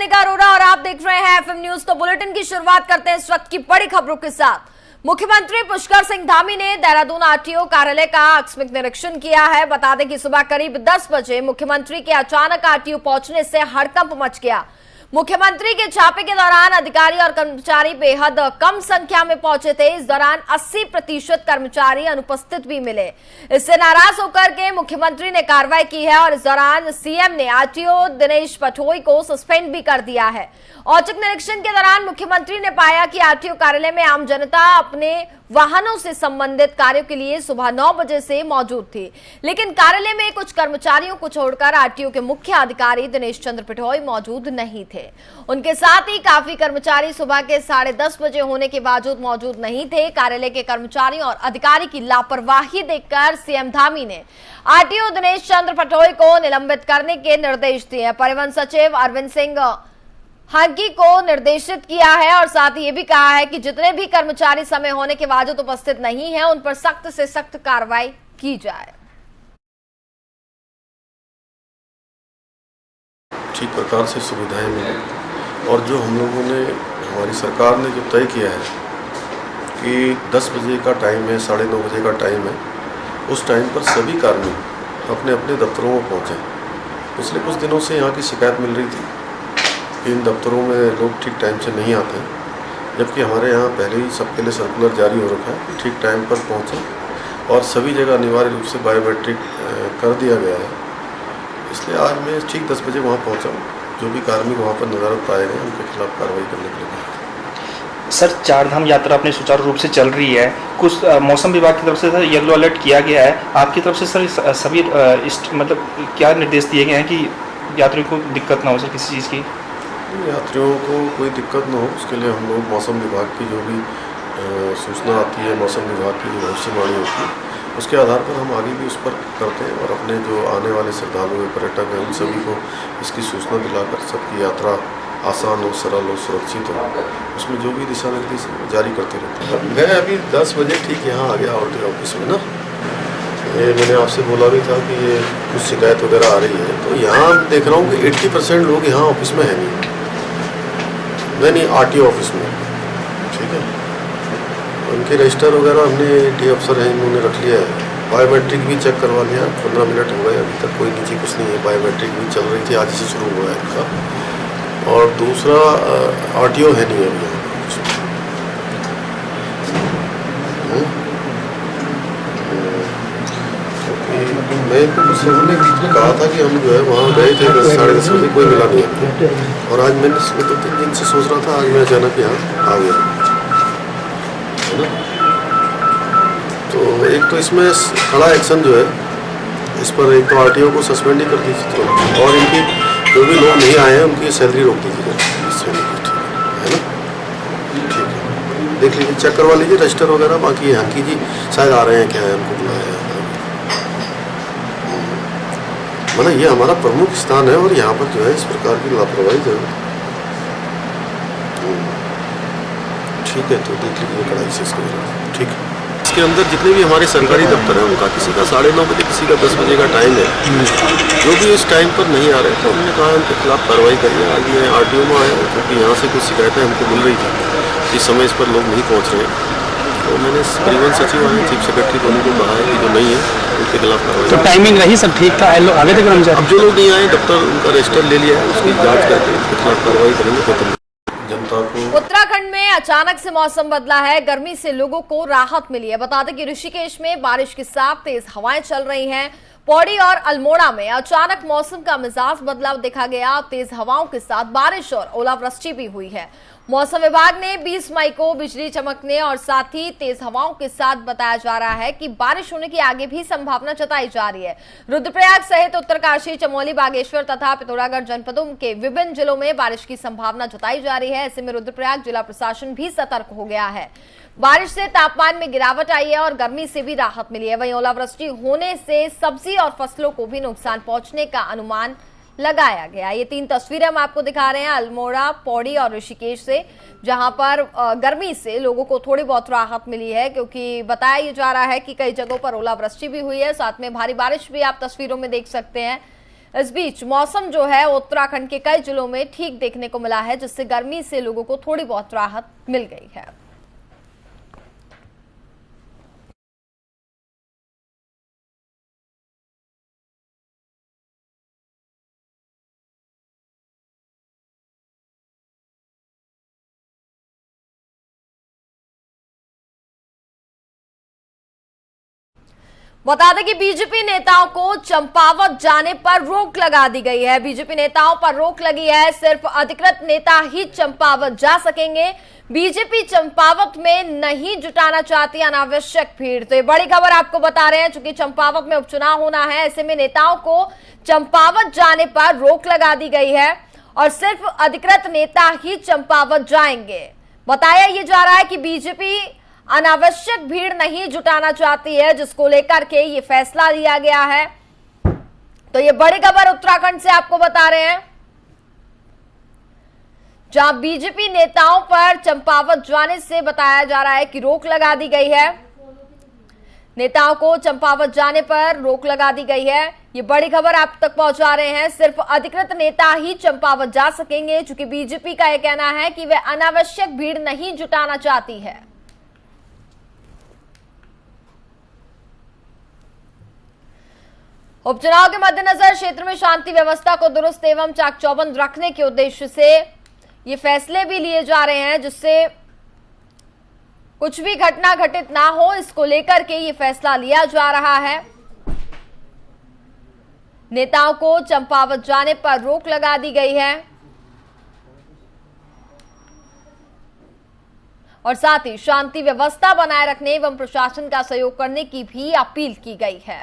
निका अरोड़ा और आप देख रहे हैं एफएम न्यूज। तो बुलेटिन की शुरुआत करते हैं इस वक्त की बड़ी खबरों के साथ। मुख्यमंत्री पुष्कर सिंह धामी ने देहरादून आरटीओ कार्यालय का आकस्मिक निरीक्षण किया है। बता दें कि सुबह करीब 10 बजे मुख्यमंत्री के अचानक आरटीओ पहुंचने से हड़कंप मच गया। मुख्यमंत्री के छापे के दौरान अधिकारी और कर्मचारी बेहद कम संख्या में पहुंचे थे। इस दौरान 80% कर्मचारी अनुपस्थित भी मिले। इससे नाराज होकर के मुख्यमंत्री ने कार्रवाई की है और इस दौरान सीएम ने आरटीओ दिनेश पटोई को सस्पेंड भी कर दिया है। औचक निरीक्षण के दौरान मुख्यमंत्री ने पाया कि आरटीओ कार्यालय में आम जनता अपने वाहनों से संबंधित कार्यों के लिए सुबह 9 बजे से मौजूद थी, लेकिन कार्यालय में कुछ कर्मचारियों को छोड़कर आरटीओ के मुख्य अधिकारी दिनेश चंद्र पटोई मौजूद नहीं थे। उनके साथ ही काफी कर्मचारी सुबह के 10:30 बजे होने के बावजूद मौजूद नहीं थे। कार्यालय के कर्मचारियों और अधिकारी की लापरवाही देखकर सीएम धामी ने आरटीओ दिनेश चंद्र पटोई को निलंबित करने के निर्देश दिए। परिवहन सचिव अरविंद सिंह हांकी को निर्देशित किया है और साथ ही ये भी कहा है कि जितने भी कर्मचारी समय होने के बावजूद उपस्थित नहीं हैं, उन पर सख्त से सख्त कार्रवाई की जाए। ठीक प्रकार से सुविधाएं मिले और जो हम लोगों ने, हमारी सरकार ने जो तय किया है कि 10 बजे का टाइम है, 9:30 बजे का टाइम है, उस टाइम पर सभी कार्मिक अपने अपने दफ्तरों में पहुँचे। पिछले कुछ दिनों से यहाँ की शिकायत मिल रही थी, इन दफ्तरों में लोग ठीक टाइम से नहीं आते, जबकि हमारे यहाँ पहले ही सबके लिए सर्कुलर जारी हो रखा है कि ठीक टाइम पर पहुँचें और सभी जगह अनिवार्य रूप से बायोमेट्रिक कर दिया गया है। इसलिए आज मैं ठीक 10 बजे वहाँ पहुँचा हूँ। जो भी कार्मिक वहाँ पर नज़ारत पाए गए उनके खिलाफ कार्रवाई करने के लिए। सर, चारधाम यात्रा अपने सुचारू रूप से चल रही है। कुछ मौसम विभाग की तरफ से सर येलो अलर्ट किया गया है, आपकी तरफ से सर सभी मतलब क्या निर्देश दिए गए हैं कि यात्रियों को दिक्कत ना हो सर किसी चीज़ की? यात्रियों को कोई दिक्कत न हो, उसके लिए हम लोग मौसम विभाग की जो भी सूचना आती है, मौसम विभाग की जो भविष्यवाणी होती है, उसके आधार पर हम आगे भी उस पर करते हैं और अपने जो आने वाले श्रद्धालु हैं, पर्यटक हैं, उन सभी को इसकी सूचना दिलाकर सबकी यात्रा आसान हो, सरल हो, सुरक्षित हो, उसमें जो भी दिशा निर्देश जारी करते रहते हैं। मैं अभी 10 बजे ठीक यहाँ आ गया आरटीओ ऑफिस में ना। ये मैंने आपसे बोला भी था कि ये कुछ शिकायत वगैरह आ रही है, तो यहाँ देख रहा हूँ कि 80% लोग यहाँ ऑफिस में है नहीं आरटीओ ऑफिस में। ठीक है, उनके रजिस्टर वगैरह हमने डी अफसर हैं इन्होंने रख लिया है। बायोमेट्रिक भी चेक करवा लिया, 15 मिनट हो गए, अभी तक कोई नीचे कुछ नहीं है। बायोमेट्रिक भी चल रही थी, आज से शुरू हुआ है इनका। और दूसरा आरटीओ है नहीं अभी यहाँ। मैं तो कुछ हमने कहा था कि हम जो है वहाँ गए थे 10:30 बजे, कोई मिला नहीं है। और आज मैंने 2-3 दिन से सोच रहा था, आज मैं अचानक यहाँ आ गया, है ना। तो एक तो इसमें खड़ा एक्शन जो है, इस पर एक तो आरटीओ को सस्पेंड ही कर दीजिए और इनकी जो भी लोग नहीं आए हैं उनकी सैलरी रोक दीजिए, है ना। ठीक है, देख लीजिए, चेक करवा लीजिए रजिस्टर वगैरह। बाकी हांकी जी शायद आ रहे हैं, क्या है, उनको बुलाया है। मतलब ये हमारा प्रमुख स्थान है और यहाँ पर जो है इस प्रकार की लापरवाही जो है, ठीक है, तो देख लीजिए कड़ाई से इसको। ठीक है, इसके अंदर जितने भी हमारे सरकारी दफ्तर हैं उनका किसी का 9:30 बजे, किसी का 10 बजे का टाइम है। जो भी इस टाइम पर नहीं आ रहे तो हमने कहा उनके खिलाफ कार्रवाई करिए। आज मैं आरटीओ में आया हूँ क्योंकि यहाँ से कुछ शिकायतें हमको मिल रही थी, इस समय इस पर लोग नहीं पहुँच रहे हैं। तो मैंने परिवहन सचिव आए, चीफ सेक्रेटरी दोनों को कहा है कि जो नहीं है उनके खिलाफ कार्रवाई। तो टाइमिंग रही सब ठीक था, आगे तक कर्मचारी? अब जो लोग नहीं आए, दफ्तर उनका रजिस्टर ले लिया है, उसकी जांच करके उनके खिलाफ कार्रवाई करेंगे। जनता को उत्तराखंड में अचानक से मौसम बदला है, गर्मी से लोगों को राहत मिली है। बता दें कि ऋषिकेश में बारिश के साथ तेज हवाएं चल रही हैं। पौड़ी और अल्मोड़ा में अचानक मौसम का मिजाज बदलाव देखा गया। तेज हवाओं के साथ बारिश और ओलावृष्टि भी हुई है। मौसम विभाग ने 20 मई को बिजली चमकने और साथ ही तेज हवाओं के साथ बताया जा रहा है कि बारिश होने की आगे भी संभावना जताई जा रही है। रुद्रप्रयाग सहित उत्तरकाशी, चमोली, बागेश्वर तथा पिथौरागढ़ जनपदों के विभिन्न जिलों में बारिश की संभावना जताई जा रही है। ऐसे में रुद्रप्रयाग जिला प्रशासन भी सतर्क हो गया है। बारिश से तापमान में गिरावट आई है और गर्मी से भी राहत मिली है। वहीं ओलावृष्टि होने से सब्जी और फसलों को भी नुकसान पहुंचने का अनुमान लगाया गया। ये 3 तस्वीरें हम आपको दिखा रहे हैं अल्मोड़ा, पौड़ी और ऋषिकेश से, जहां पर गर्मी से लोगों को थोड़ी बहुत राहत मिली है, क्योंकि बताया जा रहा है कि कई जगहों पर ओलावृष्टि भी हुई है। साथ में भारी बारिश भी आप तस्वीरों में देख सकते हैं। इस बीच मौसम जो है उत्तराखंड के कई जिलों में ठीक देखने को मिला है, जिससे गर्मी से लोगों को थोड़ी बहुत राहत मिल गई है। बता दें कि बीजेपी नेताओं को चंपावत जाने पर रोक लगा दी गई है। बीजेपी नेताओं पर रोक लगी है, सिर्फ अधिकृत नेता ही चंपावत जा सकेंगे। बीजेपी चंपावत में नहीं जुटाना चाहती अनावश्यक भीड़। तो ये बड़ी खबर आपको बता रहे हैं, चूंकि चंपावत में उपचुनाव होना है, ऐसे में नेताओं को चंपावत जाने पर रोक लगा दी गई है और सिर्फ अधिकृत नेता ही चंपावत जाएंगे। बताया यह जा रहा है कि बीजेपी अनावश्यक भीड़ नहीं जुटाना चाहती है, जिसको लेकर के ये फैसला लिया गया है। तो ये बड़ी खबर उत्तराखंड से आपको बता रहे हैं, जहां बीजेपी नेताओं पर चंपावत जाने से बताया जा रहा है कि रोक लगा दी गई है। नेताओं को चंपावत जाने पर रोक लगा दी गई है। ये बड़ी खबर आप तक पहुंचा रहे हैं, सिर्फ अधिकृत नेता ही चंपावत जा सकेंगे, क्योंकि बीजेपी का यह कहना है कि वे अनावश्यक भीड़ नहीं जुटाना चाहती है। उपचुनाव के मद्देनजर क्षेत्र में शांति व्यवस्था को दुरुस्त एवं चाक चौबंद रखने के उद्देश्य से ये फैसले भी लिए जा रहे हैं, जिससे कुछ भी घटना घटित ना हो, इसको लेकर के ये फैसला लिया जा रहा है। नेताओं को चंपावत जाने पर रोक लगा दी गई है और साथ ही शांति व्यवस्था बनाए रखने एवं प्रशासन का सहयोग करने की भी अपील की गई है।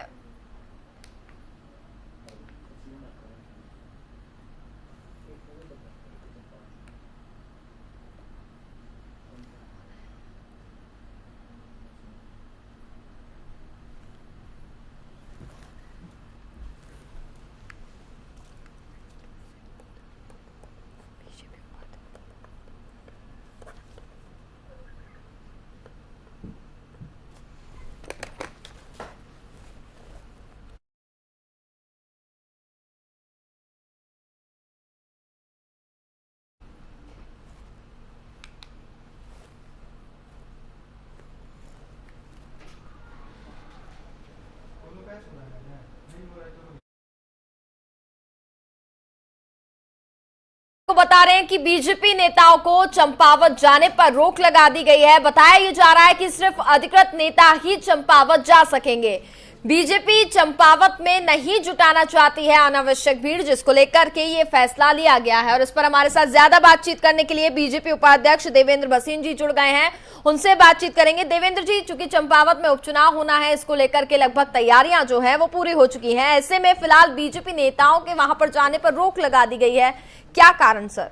को बता रहे हैं कि बीजेपी नेताओं को चंपावत जाने पर रोक लगा दी गई है। बताया यह जा रहा है कि सिर्फ अधिकृत नेता ही चंपावत जा सकेंगे। बीजेपी चंपावत में नहीं जुटाना चाहती है अनावश्यक भीड़, जिसको लेकर के ये फैसला लिया गया है। और इस पर हमारे साथ ज्यादा बातचीत करने के लिए बीजेपी उपाध्यक्ष देवेंद्र भसीन जी जुड़ गए हैं, उनसे बातचीत करेंगे। देवेंद्र जी, चूंकि चंपावत में उपचुनाव होना है, इसको लेकर के लगभग तैयारियां जो है वो पूरी हो चुकी हैं, ऐसे में फिलहाल बीजेपी नेताओं के वहां पर जाने पर रोक लगा दी गई है, क्या कारण सर?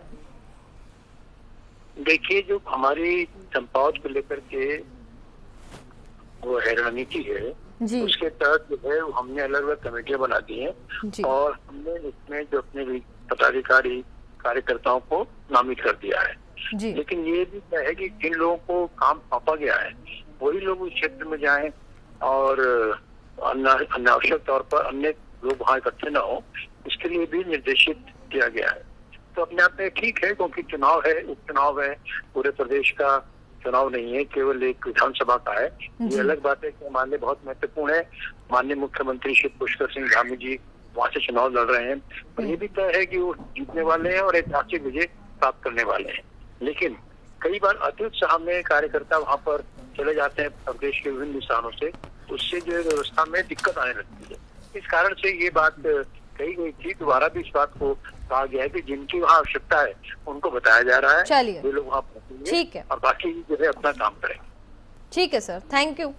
देखिए, जो हमारी चंपावत को लेकर के वो है रणनीति है जी। उसके तहत जो है हमने अलग अलग कमेटियां बना दी हैं और हमने इसमें जो अपने पदाधिकारी कार्यकर्ताओं को नामित कर दिया है जी। लेकिन ये भी क्या है कि जिन लोगों को काम सौंपा गया है वही लोग उस क्षेत्र में जाएं और अनावश्यक तौर पर अन्य लोग वहाँ इकट्ठे न हो, इसके लिए भी निर्देशित किया गया है। तो अपने आप में ठीक है, क्योंकि चुनाव है, उपचुनाव है, पूरे प्रदेश का चुनाव नहीं है, केवल एक विधानसभा का है। ये अलग बात है कि हमारे लिए बहुत महत्वपूर्ण है। माननीय मुख्यमंत्री श्री पुष्कर सिंह धामी जी वहाँ से चुनाव लड़ रहे हैं और ये भी तय है कि वो जीतने वाले हैं और ऐतिहासिक विजय प्राप्त करने वाले हैं। लेकिन कई बार अति उत्साह में कार्यकर्ता वहाँ पर चले जाते हैं प्रदेश के विभिन्न स्थानों से, उससे जो व्यवस्था में दिक्कत आने लगती है। इस कारण से ये बात कही गई थी, दोबारा भी इस बात को कहा गया है कि जिनकी वहाँ आवश्यकता है उनको बताया जा रहा है, चलिए वे लोग वहाँ पहुंचेंगे, ठीक है, और बाकी जो है अपना काम करेंगे। ठीक है सर, थैंक यू।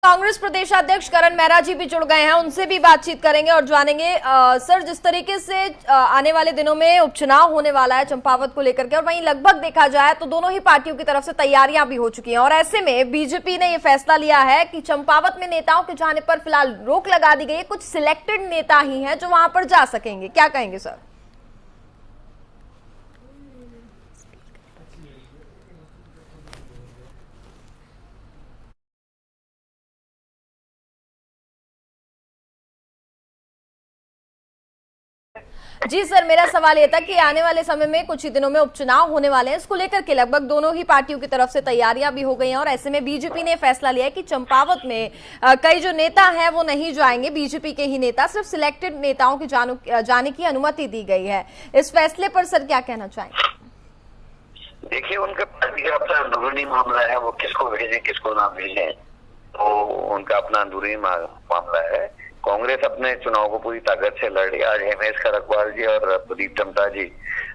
कांग्रेस प्रदेश अध्यक्ष करण मेहरा जी भी जुड़ गए हैं, उनसे भी बातचीत करेंगे और जानेंगे सर, जिस तरीके से आने वाले दिनों में उपचुनाव होने वाला है चंपावत को लेकर के, और वहीं लगभग देखा जाए तो दोनों ही पार्टियों की तरफ से तैयारियां भी हो चुकी हैं, और ऐसे में बीजेपी ने यह फैसला लिया है कि चंपावत में नेताओं के जाने पर फिलहाल रोक लगा दी गई है। कुछ सिलेक्टेड नेता ही हैं जो वहां पर जा सकेंगे, क्या कहेंगे सर? जी सर, मेरा सवाल ये था कि आने वाले समय में कुछ ही दिनों में उपचुनाव होने वाले हैं, इसको लेकर के लगभग दोनों ही पार्टियों की तरफ से तैयारियां भी हो गई हैं, और ऐसे में बीजेपी ने फैसला लिया है कि चंपावत में कई जो नेता हैं वो नहीं जाएंगे, बीजेपी के ही नेता, सिर्फ सिलेक्टेड नेताओं के जाने की अनुमति दी गई है। इस फैसले पर सर क्या कहना चाहेंगे? देखिए, उनका पार्टी का अपना अंदरूनी मामला है, वो किसको भेजें किसको ना भेजें तो उनका अपना अंदरूनी मामला है। कांग्रेस अपने चुनाव को पूरी ताकत से लड़ रही है। आज हेमेश खरकवाल जी और प्रदीप टमटा जी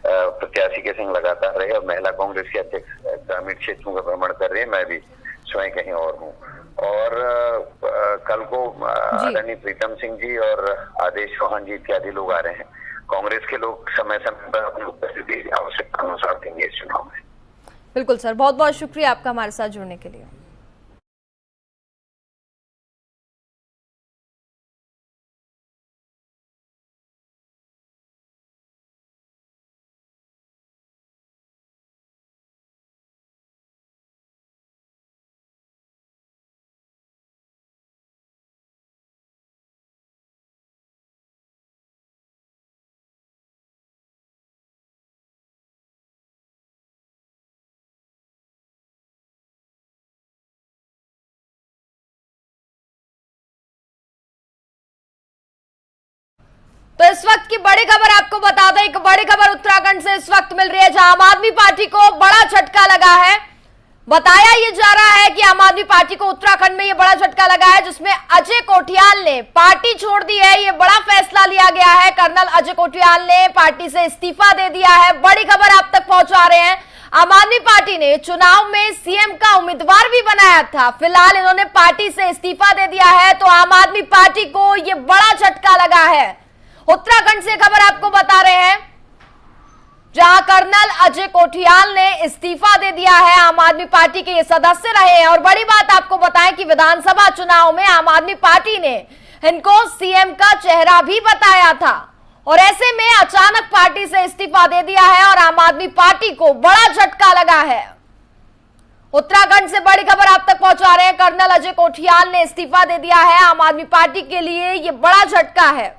प्रत्याशी के संग लगातार रहे, और महिला कांग्रेस के अध्यक्ष ग्रामीण क्षेत्रों का भ्रमण कर रहे हैं। मैं भी स्वयं कहीं और हूँ, और कल को आदरणीय प्रीतम सिंह जी और आदेश चौहान जी इत्यादि लोग आ रहे हैं। कांग्रेस के लोग समय समय पर अपनी उपस्थिति आवश्यकता अनुसार देंगे इस चुनाव में। बिल्कुल सर, बहुत बहुत शुक्रिया आपका हमारे साथ जुड़ने के लिए। तो इस वक्त की बड़ी खबर आपको बता दें, एक बड़ी खबर उत्तराखंड से इस वक्त मिल रही है, जहां आम आदमी पार्टी को बड़ा झटका लगा है। बताया ये जा रहा है कि आम आदमी पार्टी को उत्तराखंड में ये बड़ा झटका लगा है, जिसमें अजय कोठियाल ने पार्टी छोड़ दी है। ये बड़ा फैसला लिया गया है, कर्नल अजय कोठियाल ने पार्टी से इस्तीफा दे दिया है। बड़ी खबर आप तक पहुंचा रहे हैं। आम आदमी पार्टी ने चुनाव में सीएम का उम्मीदवार भी बनाया था, फिलहाल इन्होंने पार्टी से इस्तीफा दे दिया है। तो आम आदमी पार्टी को ये बड़ा झटका लगा है। उत्तराखंड से खबर आपको बता रहे हैं, जहां कर्नल अजय कोठियाल ने इस्तीफा दे दिया है। आम आदमी पार्टी के ये सदस्य रहे हैं, और बड़ी बात आपको बताएं कि विधानसभा चुनाव में आम आदमी पार्टी ने इनको सीएम का चेहरा भी बताया था, और ऐसे में अचानक पार्टी से इस्तीफा दे दिया है और आम आदमी पार्टी को बड़ा झटका लगा है। उत्तराखंड से बड़ी खबर आप तक पहुंचा रहे हैं, कर्नल अजय कोठियाल ने इस्तीफा दे दिया है। आम आदमी पार्टी के लिए यह बड़ा झटका है।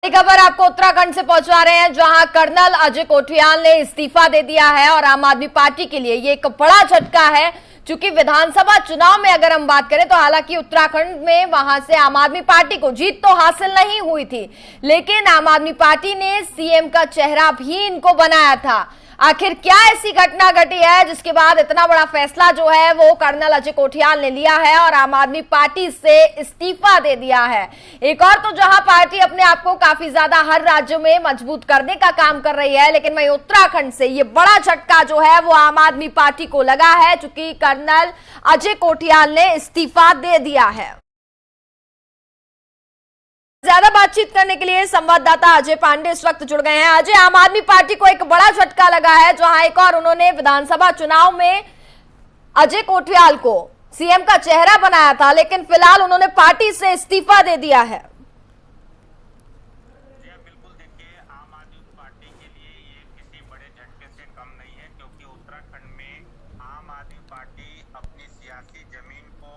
खबर आपको उत्तराखंड से पहुंचा रहे हैं, जहां कर्नल अजय कोठियाल ने इस्तीफा दे दिया है, और आम आदमी पार्टी के लिए ये एक बड़ा झटका है। चूंकि विधानसभा चुनाव में अगर हम बात करें तो हालांकि उत्तराखंड में वहां से आम आदमी पार्टी को जीत तो हासिल नहीं हुई थी, लेकिन आम आदमी पार्टी ने सीएम का चेहरा भी इनको बनाया था। आखिर क्या ऐसी घटना घटी है जिसके बाद इतना बड़ा फैसला जो है वो कर्नल अजय कोठियाल ने लिया है और आम आदमी पार्टी से इस्तीफा दे दिया है। एक और तो जहां पार्टी अपने आप को काफी ज्यादा हर राज्य में मजबूत करने का काम कर रही है, लेकिन वहीं उत्तराखंड से ये बड़ा झटका जो है वो आम आदमी पार्टी को लगा है, चूंकि कर्नल अजय कोठियाल ने इस्तीफा दे दिया है। ज्यादा बातचीत करने के लिए संवाददाता अजय पांडे इस वक्त जुड़ गए हैं। अजय, आम आदमी पार्टी को एक बड़ा झटका लगा है, जहां एक और उन्होंने विधानसभा चुनाव में अजय कोठियाल को सीएम का चेहरा बनाया था, लेकिन फिलहाल उन्होंने पार्टी से इस्तीफा दे दिया है। बिल्कुल, देखिए, आम आदमी पार्टी के लिए ये किसी बड़े झटके से कम नहीं है, क्योंकि उत्तराखंड में आम आदमी पार्टी अपनी सियासी जमीन को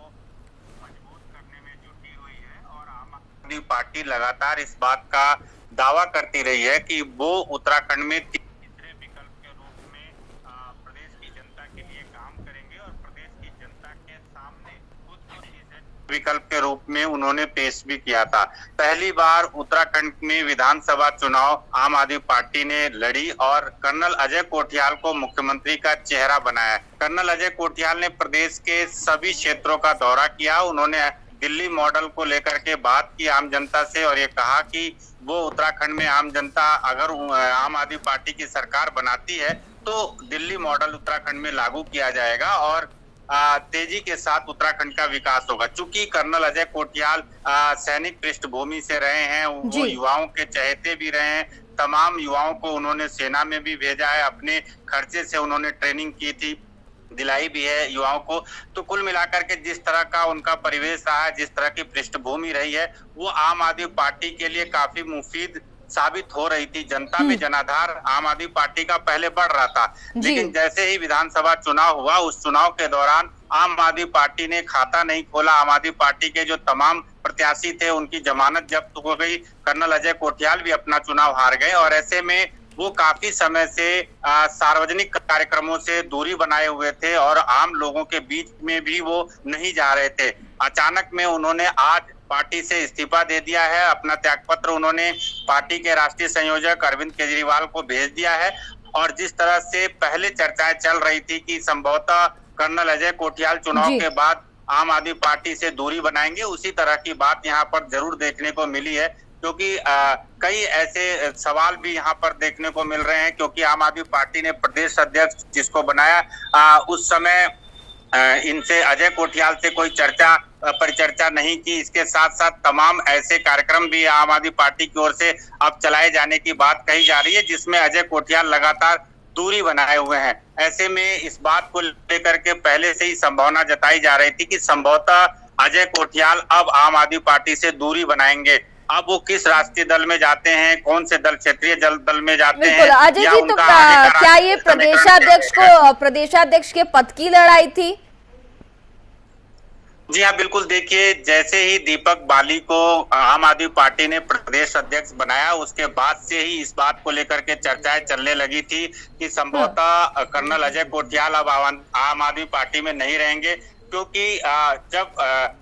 मजबूत करने में जुटी हुई है और आम आदमी पार्टी लगातार इस बात का दावा करती रही है कि वो उत्तराखंड में तीसरे विकल्प के रूप में प्रदेश की जनता के लिए काम करेंगे और प्रदेश की जनता के सामने खुद को तीसरे विकल्प के रूप में उन्होंने पेश भी किया था। पहली बार उत्तराखंड में विधानसभा चुनाव आम आदमी पार्टी ने लड़ी और कर्नल अजय कोठियाल को मुख्यमंत्री का चेहरा बनाया। कर्नल अजय कोठियाल ने प्रदेश के सभी क्षेत्रों का दौरा किया। उन्होंने दिल्ली मॉडल को लेकर के बात की आम जनता से और ये कहा कि वो उत्तराखंड में आम जनता अगर आम आदमी पार्टी की सरकार बनाती है तो दिल्ली मॉडल उत्तराखंड में लागू किया जाएगा और तेजी के साथ उत्तराखंड का विकास होगा। चूंकि कर्नल अजय कोठियाल सैनिक पृष्ठभूमि से रहे हैं, वो युवाओं के चहेते भी रहे हैं, तमाम युवाओं को उन्होंने सेना में भी भेजा है, अपने खर्चे से उन्होंने ट्रेनिंग की थी, दिलाई भी है युवाओं को। तो कुल मिलाकर के जिस तरह का उनका परिवेश रहा है, जिस तरह की पृष्ठभूमि रही है, वो आम आदमी पार्टी के लिए काफी मुफीद साबित हो रही थी। जनता में जनाधार आम आदमी पार्टी का पहले बढ़ रहा था, लेकिन जैसे ही विधानसभा चुनाव हुआ, उस चुनाव के दौरान आम आदमी पार्टी ने खाता नहीं खोला। आम आदमी पार्टी के जो तमाम प्रत्याशी थे उनकी जमानत जब्त हो गई। कर्नल अजय कोठियाल भी अपना चुनाव हार गए और ऐसे में वो काफी समय से सार्वजनिक कार्यक्रमों से दूरी बनाए हुए थे और आम लोगों के बीच में भी वो नहीं जा रहे थे। अचानक में उन्होंने आज पार्टी से इस्तीफा दे दिया है। अपना त्यागपत्र उन्होंने पार्टी के राष्ट्रीय संयोजक अरविंद केजरीवाल को भेज दिया है और जिस तरह से पहले चर्चाएं चल रही थी कि संभवतः कर्नल अजय कोठियाल चुनाव के बाद आम आदमी पार्टी से दूरी बनाएंगे, उसी तरह की बात यहाँ पर जरूर देखने को मिली है, क्योंकि कई ऐसे सवाल भी यहाँ पर देखने को मिल रहे हैं। क्योंकि आम आदमी पार्टी ने प्रदेश अध्यक्ष जिसको बनाया उस समय इनसे अजय कोठियाल से कोई परिचर्चा नहीं की। इसके साथ साथ तमाम ऐसे कार्यक्रम भी आम आदमी पार्टी की ओर से अब चलाए जाने की बात कही जा रही है, जिसमें अजय कोठियाल लगातार दूरी बनाए हुए हैं। ऐसे में इस बात को लेकर के पहले से ही संभावना जताई जा रही थी कि संभवतः अजय कोठियाल अब आम आदमी पार्टी से दूरी बनाएंगे। अब वो किस राष्ट्रीय दल में जाते हैं, कौन से दल क्षेत्रीय दल में जाते हैं। अजय जी, तो क्या ये प्रदेशाध्यक्ष के पद की लड़ाई थी? जी हाँ, बिल्कुल। देखिए, जैसे ही दीपक बाली को आम आदमी पार्टी ने प्रदेश अध्यक्ष बनाया, उसके बाद से ही इस बात को लेकर के चर्चाएं चलने लगी थी कि संभवतः कर्नल अजय कोठियाल अब आम आदमी पार्टी में नहीं रहेंगे, क्योंकि जब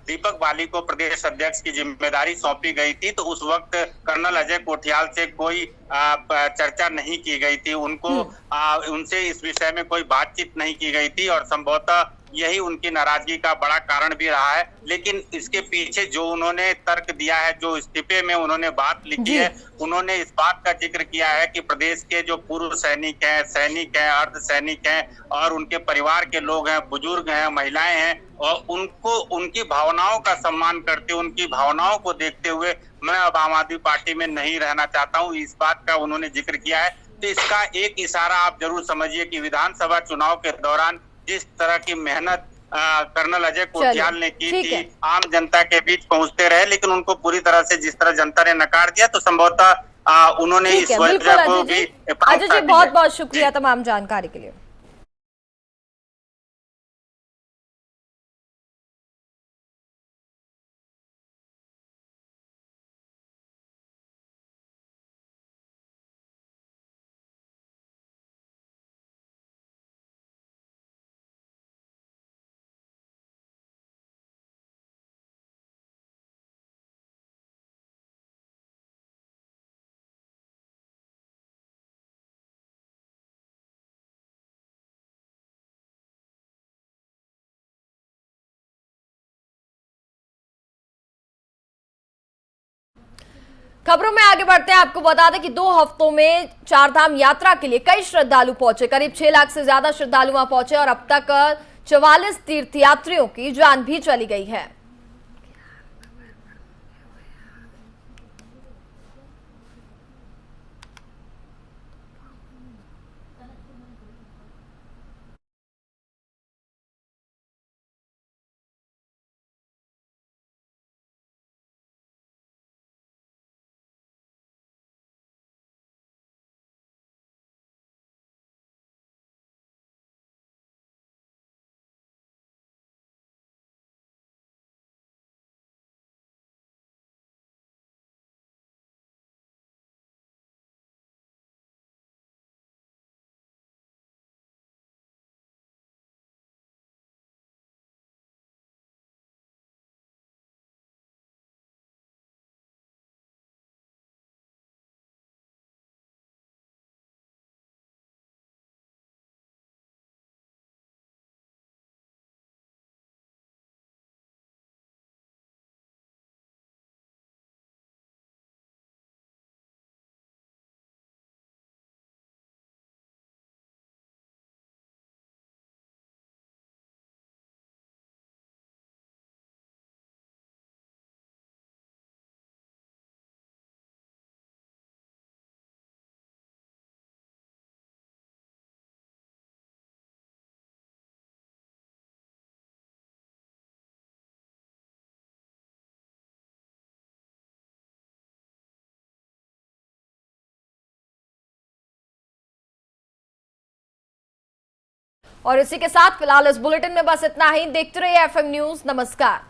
दीपक बाली को प्रदेश अध्यक्ष की जिम्मेदारी सौंपी गई थी तो उस वक्त कर्नल अजय कोठियाल से कोई चर्चा नहीं की गई थी, उनसे इस विषय में कोई बातचीत नहीं की गई थी और संभवतः यही उनकी नाराजगी का बड़ा कारण भी रहा है। लेकिन इसके पीछे जो उन्होंने तर्क दिया है, जो इस्तीफे में उन्होंने बात लिखी है, उन्होंने इस बात का जिक्र किया है कि प्रदेश के जो पूर्व सैनिक हैं, अर्ध सैनिक हैं और उनके परिवार के लोग हैं, बुजुर्ग हैं, महिलाएं हैं, और उनको उनकी भावनाओं का सम्मान करते, उनकी भावनाओं को देखते हुए मैं अब आम आदमी पार्टी में नहीं रहना चाहता हूँ, इस बात का उन्होंने जिक्र किया है। तो इसका एक इशारा आप जरूर समझिए कि विधानसभा चुनाव के दौरान जिस तरह की मेहनत कर्नल अजय कोठियाल ने की थी, आम जनता के बीच पहुंचते रहे, लेकिन उनको पूरी तरह से जिस तरह जनता ने नकार दिया, तो संभवतः उन्होंने इस वजह को भी। अजय जी, बहुत बहुत शुक्रिया तमाम जानकारी के लिए। खबरों में आगे बढ़ते हैं। आपको बता दें कि 2 हफ्तों में चारधाम यात्रा के लिए कई श्रद्धालु पहुंचे। करीब 6 लाख से ज्यादा श्रद्धालु वहां पहुंचे और अब तक 44 तीर्थयात्रियों की जान भी चली गई है। और इसी के साथ फिलहाल इस बुलेटिन में बस इतना ही। देखते रहिए FM न्यूज। नमस्कार।